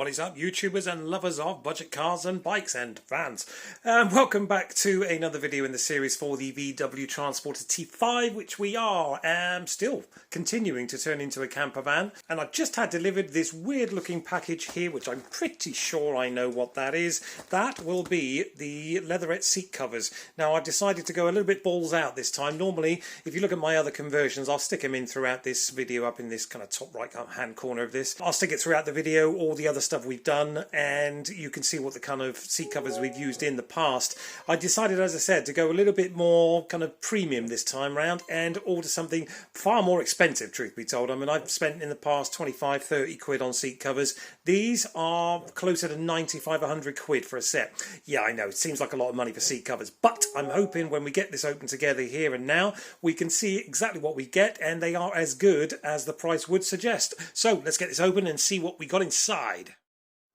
What is up, YouTubers and lovers of budget cars and bikes and vans? Welcome back to another video in the series for the VW Transporter T5, which we are still continuing to turn into a camper van. And I've just had delivered this weird looking package here, which I'm pretty sure I know what that is. That will be the leatherette seat covers. Now I've decided to go a little bit balls out this time. Normally, if you look at my other conversions, I'll stick them in throughout this video up in this kind of top right hand corner of this. I'll stick it throughout the video, all the other stuff we've done, and you can see what the kind of seat covers we've used in the past. I decided, as I said, to go a little bit more kind of premium this time round and order something far more expensive, truth be told. I mean, I've spent in the past 25, 30 quid on seat covers. These are closer to 95, 100 quid for a set. Yeah, I know, it seems like a lot of money for seat covers, but I'm hoping when we get this open together here and now, we can see exactly what we get, and they are as good as the price would suggest. So let's get this open and see what we got inside.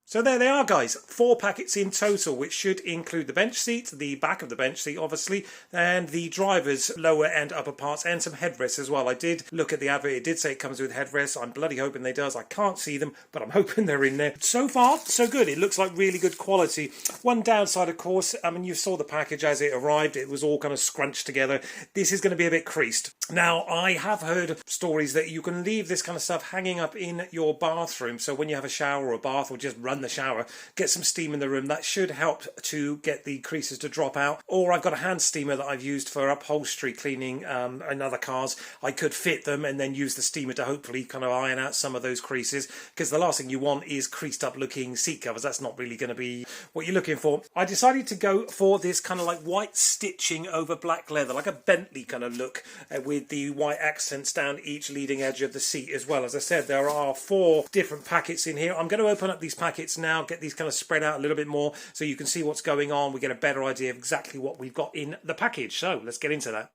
So there they are, guys, 4 packets in total, which should include the bench seat, the back of the bench seat obviously, and the driver's lower and upper parts, and some headrests as well. I did look at the advert, it did say it comes with headrests. I'm bloody hoping they does. I can't see them, but I'm hoping they're in there. So far, so good. It looks like really good quality. One downside, of course, I mean, you saw the package as it arrived. It was all kind of scrunched together. This is going to be a bit creased. Now, I have heard stories that you can leave this kind of stuff hanging up in your bathroom, so when you have a shower or a bath, or just run the shower, get some steam in the room. That should help to get the creases to drop out. Or I've got a hand steamer that I've used for upholstery cleaning in other cars. I could fit them and then use the steamer to hopefully kind of iron out some of those creases, because the last thing you want is creased up looking seat covers. That's not really going to be what you're looking for. I decided to go for this kind of like white stitching over black leather, like a Bentley kind of look, with the white accents down each leading edge of the seat as well. As I said, there are 4 different packets in here. I'm going to open up these packets now, get these kind of spread out a little bit more so you can see what's going on. We get a better idea of exactly what we've got in the package. So let's get into that.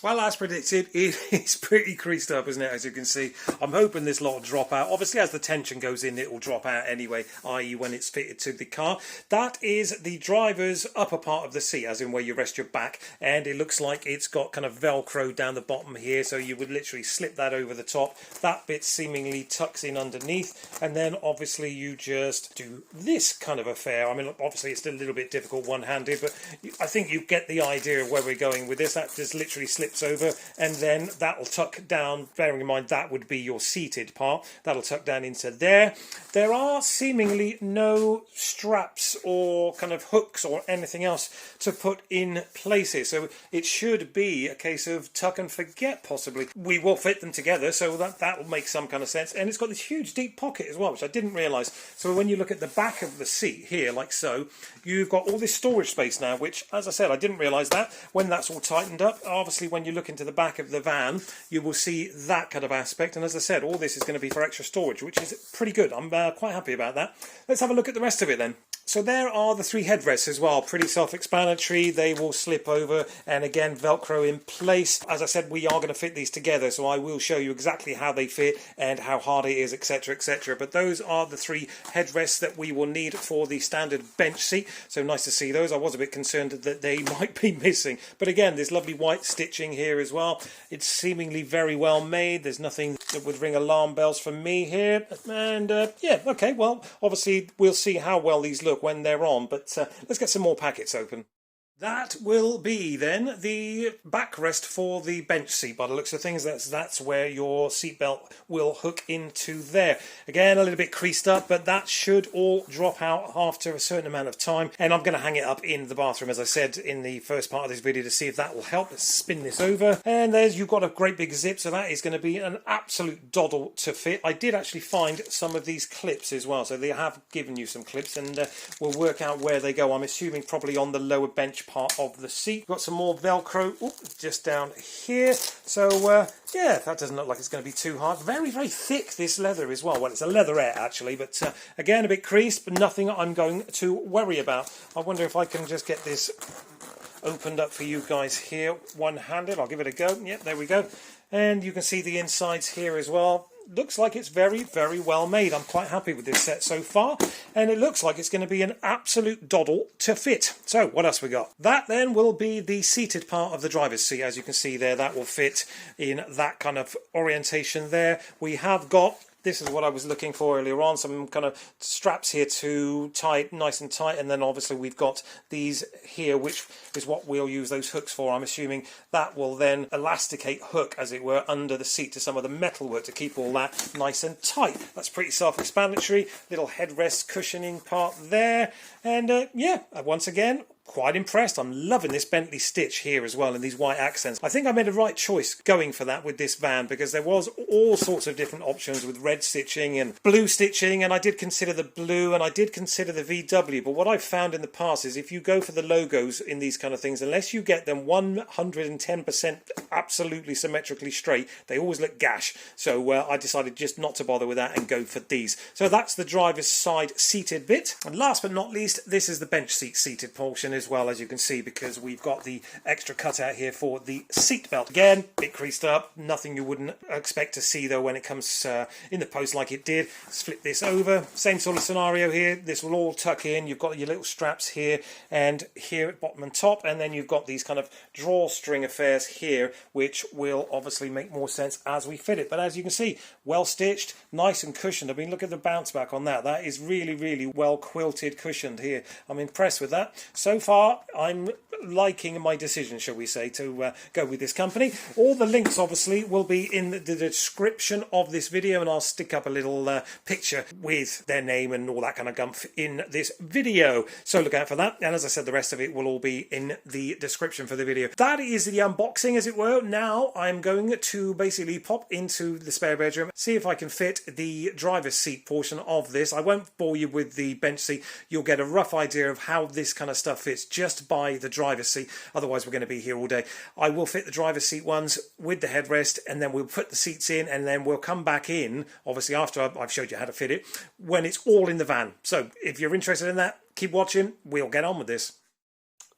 Well, as predicted, it is pretty creased up, isn't it, as you can see. I'm hoping this lot will drop out. Obviously, as the tension goes in, it will drop out anyway, i.e. when it's fitted to the car. That is the driver's upper part of the seat, as in where you rest your back, and it looks like it's got kind of Velcro down the bottom here, so you would literally slip that over the top. That bit seemingly tucks in underneath, and then obviously you just do this kind of affair. I mean, obviously it's a little bit difficult one-handed, but I think you get the idea of where we're going with this. That just literally slips over, and then that'll tuck down, bearing in mind that would be your seated part, that'll tuck down into there. There are seemingly no straps or kind of hooks or anything else to put in places, so it should be a case of tuck and forget possibly. We will fit them together, so that will make some kind of sense. And it's got this huge deep pocket as well, which I didn't realise. So when you look at the back of the seat here, like so, you've got all this storage space now, which, as I said, I didn't realise that. When that's all tightened up, obviously when you look into the back of the van, you will see that kind of aspect. And as I said, all this is going to be for extra storage, which is pretty good. I'm quite happy about that. Let's have a look at the rest of it then. So there are the 3 headrests as well, pretty self-explanatory. They will slip over and again Velcro in place. As I said, we are going to fit these together, so I will show you exactly how they fit and how hard it is, etc, etc. But those are the 3 headrests that we will need for the standard bench seat. So nice to see those. I was a bit concerned that they might be missing, but again, there's lovely white stitching here as well. It's seemingly very well made. There's nothing that would ring alarm bells for me here. And yeah, okay, well, obviously we'll see how well these look when they're on, but let's get some more packets open. That will be then the backrest for the bench seat. By the looks of things, that's where your seatbelt will hook into there. Again, a little bit creased up, but that should all drop out after a certain amount of time. And I'm going to hang it up in the bathroom, as I said in the first part of this video, to see if that will help. Let's spin this over. And there's, you've got a great big zip, so that is going to be an absolute doddle to fit. I did actually find some of these clips as well, so they have given you some clips, and we'll work out where they go. I'm assuming probably on the lower bench part of the seat. Got some more Velcro just down here, so yeah, that doesn't look like it's going to be too hard. Very, very thick, this leather as well. Well, it's a leatherette actually, but again, a bit creased, but nothing I'm going to worry about. I wonder if I can just get this opened up for you guys here one-handed. I'll give it a go. Yep, there we go. And you can see the insides here as well. Looks like it's very, very well made. I'm quite happy with this set so far, and it looks like it's going to be an absolute doddle to fit. So what else we got? That then will be the seated part of the driver's seat. As you can see there, that will fit in that kind of orientation there. We have got This is what I was looking for earlier on, some kind of straps here to tie it nice and tight, and then obviously we've got these here, which is what we'll use those hooks for. I'm assuming that will then elasticate hook, as it were, under the seat to some of the metalwork to keep all that nice and tight. That's pretty self-explanatory. Little headrest cushioning part there, and yeah, once again, quite impressed. I'm loving this Bentley stitch here as well, and these white accents. I think I made a right choice going for that with this van, because there was all sorts of different options with red stitching and blue stitching, and I did consider the blue and I did consider the VW, but what I've found in the past is if you go for the logos in these kind of things, unless you get them 110% absolutely symmetrically straight, they always look gash. So I decided just not to bother with that and go for these. So that's the driver's side seated bit, and last but not least, this is the bench seat seated portion as well, as you can see, because we've got the extra cutout here for the seat belt. Again, bit creased up, nothing you wouldn't expect to see though when it comes in the post like it did. Let's flip this over, same sort of scenario here. This will all tuck in. You've got your little straps here and here at bottom and top, and then you've got these kind of drawstring affairs here, which will obviously make more sense as we fit it. But as you can see, well stitched, nice and cushioned. I mean, look at the bounce back on that. That is really, really well quilted, cushioned here. I'm impressed with that. So far, I'm liking my decision, shall we say, to go with this company. All the links obviously will be in the description of this video, and I'll stick up a little picture with their name and all that kind of gumph in this video, so look out for that. And as I said, the rest of it will all be in the description for the video. That is the unboxing, as it were. Now I'm going to basically pop into the spare bedroom, see if I can fit the driver's seat portion of this. I won't bore you with the bench seat. You'll get a rough idea of how this kind of stuff fits just by the driver's seat, otherwise we're going to be here all day. I will fit the driver's seat ones with the headrest, and then we'll put the seats in, and then we'll come back in, obviously after I've showed you how to fit it, when it's all in the van. So if you're interested in that, keep watching, we'll get on with this.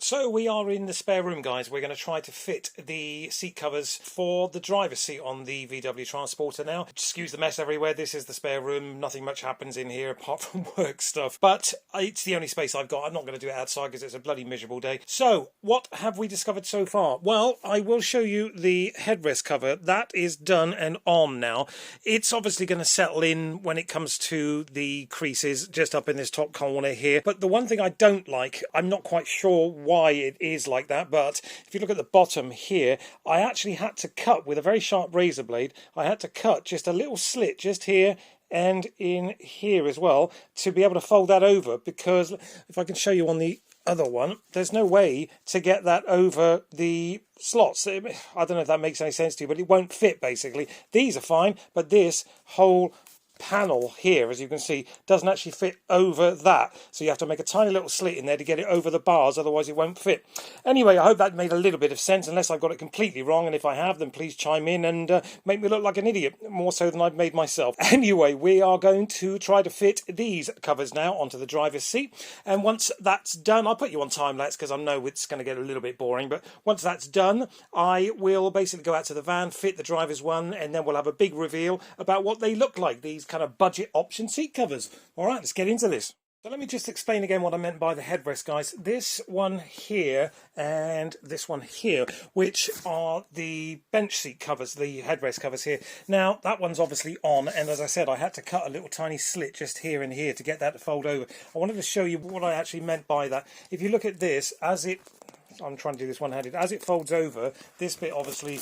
So we are in the spare room, guys. We're going to try to fit the seat covers for the driver's seat on the VW Transporter now. Excuse the mess everywhere. This is the spare room. Nothing much happens in here apart from work stuff. But it's the only space I've got. I'm not going to do it outside because it's a bloody miserable day. So what have we discovered so far? Well, I will show you the headrest cover. That is done and on now. It's obviously going to settle in when it comes to the creases just up in this top corner here. But the one thing I don't like, I'm not quite sure why it is like that, but if you look at the bottom here, I actually had to cut with a very sharp razor blade. I had to cut just a little slit just here and in here as well to be able to fold that over, because if I can show you on the other one, there's no way to get that over the slots. I don't know if that makes any sense to you, but it won't fit basically. These are fine, but this whole panel here, as you can see, doesn't actually fit over that, so you have to make a tiny little slit in there to get it over the bars, otherwise it won't fit. Anyway, I hope that made a little bit of sense, unless I've got it completely wrong, and if I have, then please chime in and make me look like an idiot, more so than I've made myself. Anyway, we are going to try to fit these covers now onto the driver's seat, and once that's done, I'll put you on time-lapse because I know it's going to get a little bit boring, but once that's done, I will basically go out to the van, fit the driver's one, and then we'll have a big reveal about what they look like, these kind of budget option seat covers. All right, let's get into this. So let me just explain again what I meant by the headrest, guys. This one here and this one here, which are the bench seat covers, the headrest covers here. Now, that one's obviously on, and as I said, I had to cut a little tiny slit just here and here to get that to fold over. I wanted to show you what I actually meant by that. If you look at this, I'm trying to do this one-handed. As it folds over, this bit obviously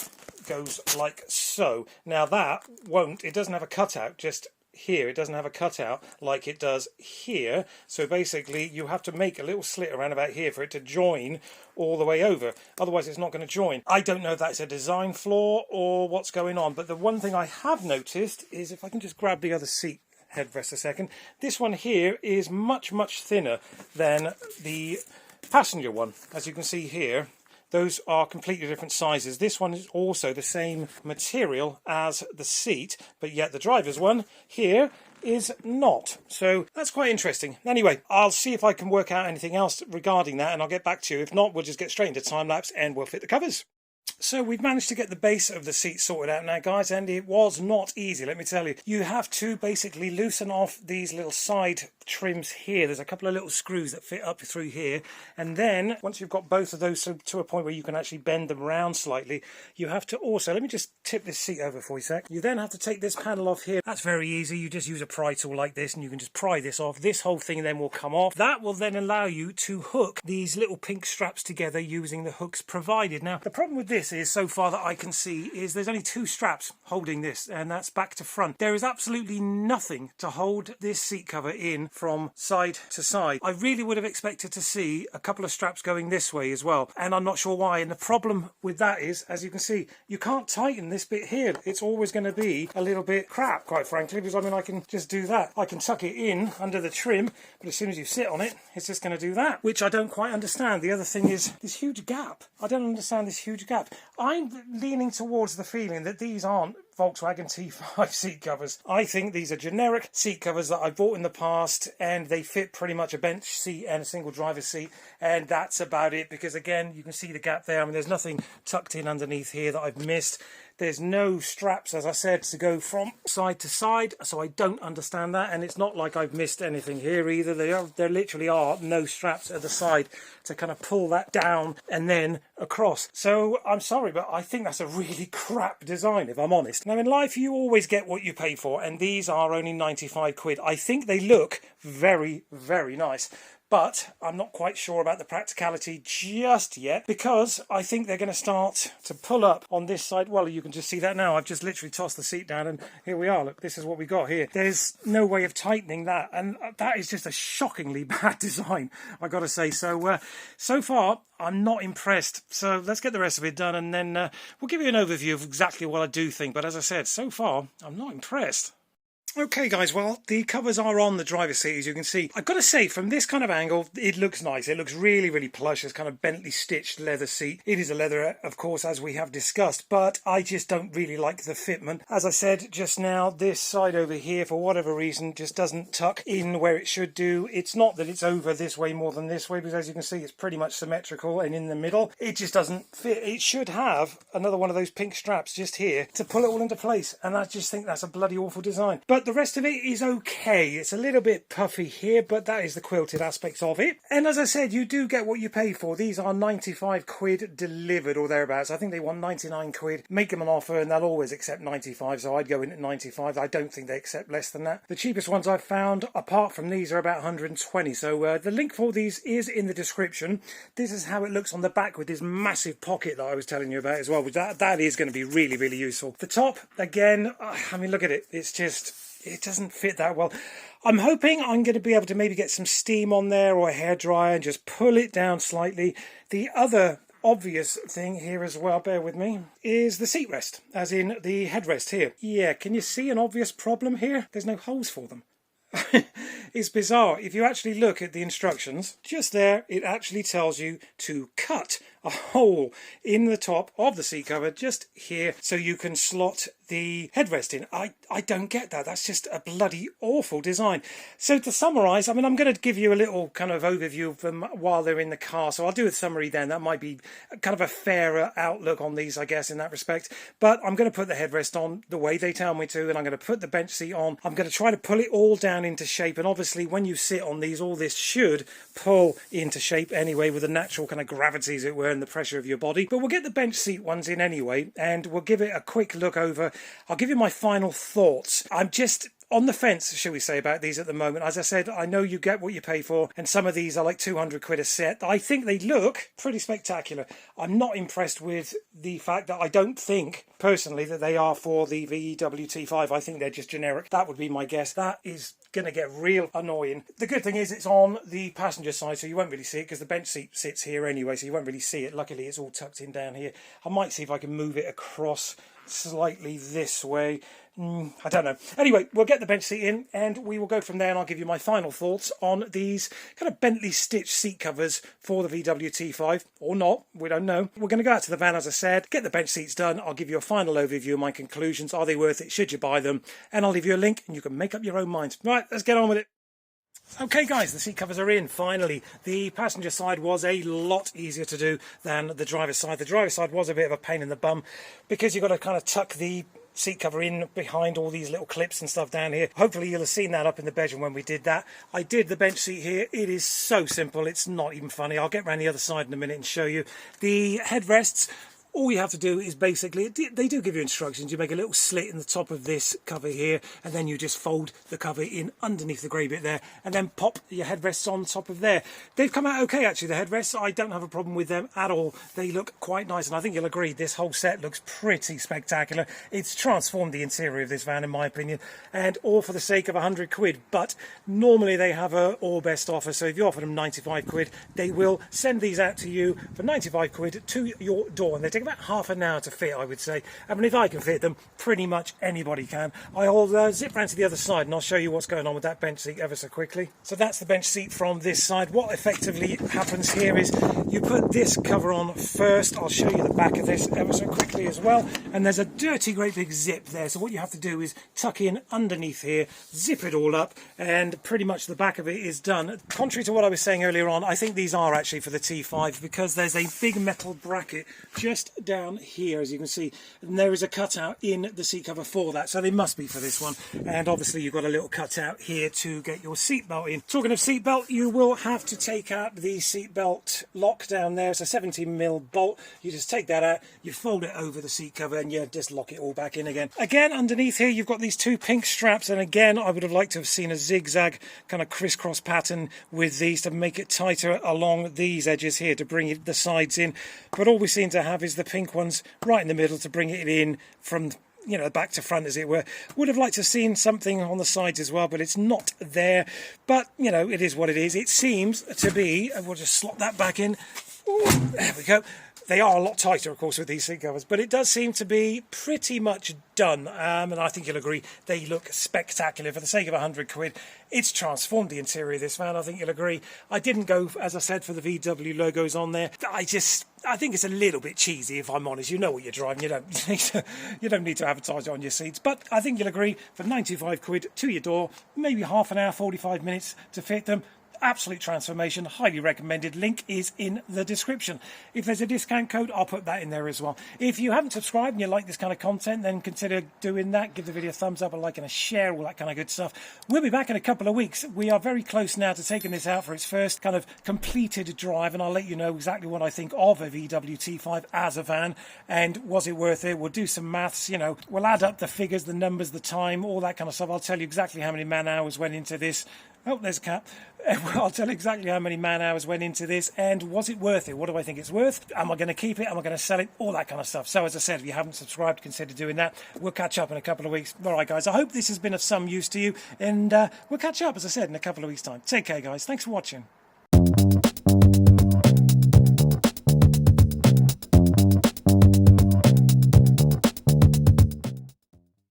goes like so. Now it doesn't have a cutout just here. It doesn't have a cutout like it does here. So basically you have to make a little slit around about here for it to join all the way over. Otherwise it's not going to join. I don't know if that's a design flaw or what's going on, but the one thing I have noticed is, if I can just grab the other seat headrest a second, this one here is much, much thinner than the passenger one. As you can see here, those are completely different sizes. This one is also the same material as the seat, but yet the driver's one here is not. So that's quite interesting. Anyway, I'll see if I can work out anything else regarding that, and I'll get back to you. If not, we'll just get straight into time-lapse and we'll fit the covers. So we've managed to get the base of the seat sorted out now, guys, and it was not easy, let me tell you. You have to basically loosen off these little side trims here. There's a couple of little screws that fit up through here, and then once you've got both of those to a point where you can actually bend them around slightly, you have to also, let me just tip this seat over for you a sec. You then have to take this panel off here. That's very easy. You just use a pry tool like this and you can just pry this off. This whole thing then will come off. That will then allow you to hook these little pink straps together using the hooks provided. Now, the problem with this is, so far that I can see, is there's only 2 straps holding this, and that's back to front. There is absolutely nothing to hold this seat cover in from side to side. I really would have expected to see a couple of straps going this way as well, and I'm not sure why. And the problem with that is, as you can see, you can't tighten this bit here. It's always going to be a little bit crap, quite frankly, because I mean, I can just do that. I can tuck it in under the trim, but as soon as you sit on it, it's just going to do that, which I don't quite understand. The other thing is this huge gap. I don't understand this huge gap. I'm leaning towards the feeling that these aren't Volkswagen T5 seat covers. I think these are generic seat covers that I bought in the past, and they fit pretty much a bench seat and a single driver's seat, and that's about it, because again, you can see the gap there. I mean, there's nothing tucked in underneath here that I've missed. There's no straps, as I said, to go from side to side, so I don't understand that, and it's not like I've missed anything here either. There literally are no straps at the side to kind of pull that down and then across. So I'm sorry, but I think that's a really crap design, if I'm honest. Now, in life, you always get what you pay for, and these are only 95 quid. I think they look very, very nice, but I'm not quite sure about the practicality just yet, because I think they're going to start to pull up on this side. Well, you can just see that now. I've just literally tossed the seat down and here we are. Look, this is what we got here. There's no way of tightening that, and that is just a shockingly bad design, I've got to say. So, so far, I'm not impressed. So let's get the rest of it done, and then we'll give you an overview of exactly what I do think. But as I said, so far, I'm not impressed. Okay guys, well, the covers are on the driver's seat, as you can see. I've got to say, from this kind of angle, it looks nice. It looks really, really plush. It's kind of Bentley stitched leather seat. It is a leather, of course, as we have discussed, but I just don't really like the fitment. As I said just now, this side over here, for whatever reason, just doesn't tuck in where it should do. It's not that it's over this way more than this way, because as you can see, it's pretty much symmetrical, and in the middle, it just doesn't fit. It should have another one of those pink straps just here to pull it all into place, and I just think that's a bloody awful design. But the rest of it is okay. It's a little bit puffy here, but that is the quilted aspects of it. And as I said, you do get what you pay for. These are 95 quid delivered or thereabouts. I think they want 99 quid. Make them an offer and they'll always accept 95, so I'd go in at 95. I don't think they accept less than that. The cheapest ones I've found, apart from these, are about 120. So the link for these is in the description. This is how it looks on the back with this massive pocket that I was telling you about as well. That is going to be really, really useful. The top, again, I mean, look at it. It's just... it doesn't fit that well. I'm hoping I'm going to be able to maybe get some steam on there or a hairdryer and just pull it down slightly. The other obvious thing here as well, bear with me, is the seat rest, as in the headrest here. Yeah, can you see an obvious problem here? There's no holes for them. It's bizarre. If you actually look at the instructions, just there, it actually tells you to cut a hole in the top of the seat cover just here so you can slot the headrest in. I don't get that. That's just a bloody awful design. So to summarise, I mean, I'm going to give you a little kind of overview of them while they're in the car. So I'll do a summary then. That might be kind of a fairer outlook on these, I guess, in that respect. But I'm going to put the headrest on the way they tell me to, and I'm going to put the bench seat on. I'm going to try to pull it all down into shape. And obviously, when you sit on these, all this should pull into shape anyway with the natural kind of gravity, as it were, and the pressure of your body. But we'll get the bench seat ones in anyway, and we'll give it a quick look over. I'll give you my final thoughts. I'm just on the fence, shall we say, about these at the moment. As I said, I know you get what you pay for, and some of these are like 200 quid a set. I think they look pretty spectacular. I'm not impressed with the fact that I don't think, personally, that they are for the VW T5. I think they're just generic. That would be my guess. That is going to get real annoying. The good thing is it's on the passenger side, so you won't really see it because the bench seat sits here anyway, so you won't really see it. Luckily, it's all tucked in down here. I might see if I can move it across slightly this way. I don't know. Anyway, we'll get the bench seat in and we will go from there, and I'll give you my final thoughts on these kind of Bentley stitched seat covers for the VW T5, or not, we don't know. We're going to go out to the van, as I said, get the bench seats done. I'll give you a final overview of my conclusions. Are they worth it? Should you buy them? And I'll leave you a link and you can make up your own minds. Right, let's get on with it. Okay guys, the seat covers are in, finally. The passenger side was a lot easier to do than the driver's side. The driver's side was a bit of a pain in the bum because you've got to kind of tuck the seat cover in behind all these little clips and stuff down here. Hopefully you'll have seen that up in the bedroom when we did that. I did the bench seat here. It is so simple, it's not even funny. I'll get around the other side in a minute and show you. The headrests, all you have to do is basically, they do give you instructions. You make a little slit in the top of this cover here, and then you just fold the cover in underneath the grey bit there, and then pop your headrests on top of there. They've come out okay, actually, the headrests. I don't have a problem with them at all. They look quite nice, and I think you'll agree this whole set looks pretty spectacular. It's transformed the interior of this van, in my opinion, and all for the sake of 100 quid. But normally they have a all best offer, so if you offer them 95 quid, they will send these out to you for 95 quid to your door, and they take about half an hour to fit, I would say. I mean, if I can fit them, pretty much anybody can. I'll zip round to the other side and I'll show you what's going on with that bench seat ever so quickly. So that's the bench seat from this side. What effectively happens here is you put this cover on first. I'll show you the back of this ever so quickly as well. And there's a dirty great big zip there, so what you have to do is tuck in underneath here, zip it all up, and pretty much the back of it is done. Contrary to what I was saying earlier on, I think these are actually for the T5 because there's a big metal bracket just down here, as you can see, and there is a cutout in the seat cover for that, so they must be for this one. And obviously you've got a little cutout here to get your seatbelt in. Talking of seatbelt, you will have to take out the seatbelt lock down there. It's a 17mm bolt. You just take that out, you fold it over the seat cover, and you just lock it all back in again. Again, underneath here you've got these two pink straps, and again I would have liked to have seen a zigzag kind of crisscross pattern with these to make it tighter along these edges here to bring the sides in, but all we seem to have is the pink ones right in the middle to bring it in from, you know, back to front, as it were. Would have liked to have seen something on the sides as well, but it's not there. But, you know, it is what it is. It seems to be, and we'll just slot that back in. Ooh, there we go. They are a lot tighter, of course, with these seat covers, but it does seem to be pretty much done. And I think you'll agree, they look spectacular. For the sake of 100 quid, it's transformed the interior of this van. I think you'll agree. I didn't go, as I said, for the VW logos on there. I think it's a little bit cheesy, if I'm honest. You know what you're driving. You don't need to advertise it on your seats. But I think you'll agree, for 95 quid to your door, maybe half an hour, 45 minutes to fit them. Absolute transformation, highly recommended. Link is in the description. If there's a discount code, I'll put that in there as well. If you haven't subscribed and you like this kind of content, then consider doing that. Give the video a thumbs up, a like and a share, all that kind of good stuff. We'll be back in a couple of weeks. We are very close now to taking this out for its first kind of completed drive, and I'll let you know exactly what I think of a VW T5 as a van, and was it worth it. We'll do some maths, you know, we'll add up the figures, the numbers, the time, all that kind of stuff. I'll tell you exactly how many man hours went into this. Oh, there's a cat. I'll tell you exactly how many man hours went into this, and was it worth it? What do I think it's worth? Am I going to keep it? Am I going to sell it? All that kind of stuff. So as I said, if you haven't subscribed, consider doing that. We'll catch up in a couple of weeks. All right, guys, I hope this has been of some use to you, and we'll catch up, as I said, in a couple of weeks' time. Take care, guys. Thanks for watching.